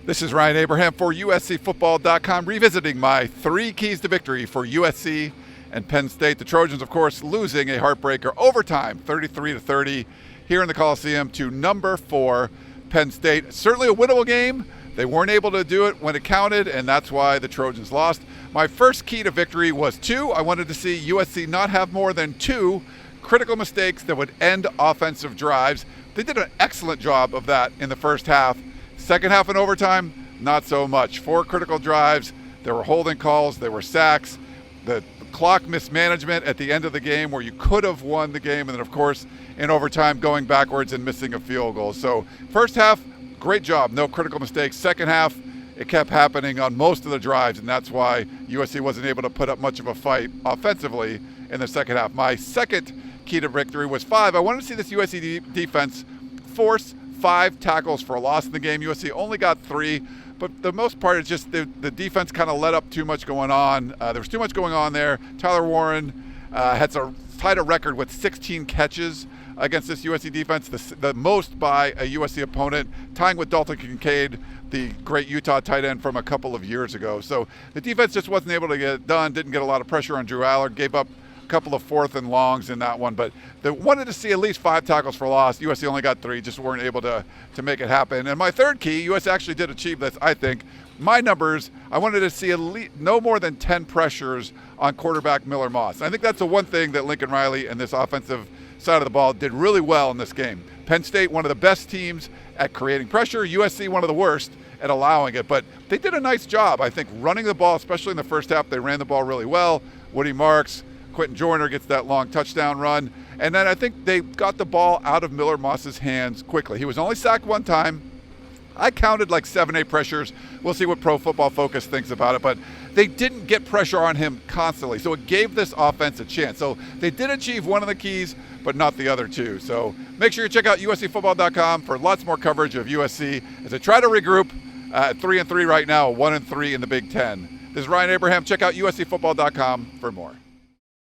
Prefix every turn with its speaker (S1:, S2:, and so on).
S1: This is Ryan Abraham for USCFootball.com, revisiting my 3 keys to victory for USC and Penn State. The Trojans, of course, losing a heartbreaker overtime, 33-30, here in the Coliseum to number 4 Penn State. Certainly a winnable game. They weren't able to do it when it counted, and that's why the Trojans lost. My first key to victory was 2. I wanted to see USC not have more than 2 critical mistakes that would end offensive drives. They did an excellent job of that in the first half. Second half and overtime, not so much. 4 critical drives. There were holding calls. There were sacks. The clock mismanagement at the end of the game where you could have won the game. And then, of course, in overtime, going backwards and missing a field goal. So first half, great job. No critical mistakes. Second half, it kept happening on most of the drives. And that's why USC wasn't able to put up much of a fight offensively in the second half. My second key to victory was 5. I wanted to see this USC defense force 5 tackles for a loss in the game. USC only got 3, but the most part is just the defense kind of let up too much going on. There was too much going on there. Tyler Warren tied a record with 16 catches against this USC defense, the most by a USC opponent, tying with Dalton Kincaid, the great Utah tight end from a couple of years ago. So the defense just wasn't able to get it done, didn't get a lot of pressure on Drew Allard, gave up couple of 4th and longs in that one, but they wanted to see at least 5 tackles for loss. USC only got 3, just weren't able to make it happen. And my third key, USC actually did achieve this, I think. My numbers, I wanted to see at least no more than 10 pressures on quarterback Miller Moss. And I think that's the one thing that Lincoln Riley and this offensive side of the ball did really well in this game. Penn State, one of the best teams at creating pressure. USC, one of the worst at allowing it. But they did a nice job, I think, running the ball, especially in the first half. They ran the ball really well. Woody Marks, Quentin Joyner gets that long touchdown run. And then I think they got the ball out of Miller Moss's hands quickly. He was only sacked 1 time. I counted like 7-8 pressures. We'll see what Pro Football Focus thinks about it. But they didn't get pressure on him constantly. So it gave this offense a chance. So they did achieve one of the keys, but not the other 2. So make sure you check out USCFootball.com for lots more coverage of USC as they try to regroup at 3-3 right now, 1-3 in the Big Ten. This is Ryan Abraham. Check out USCFootball.com for more.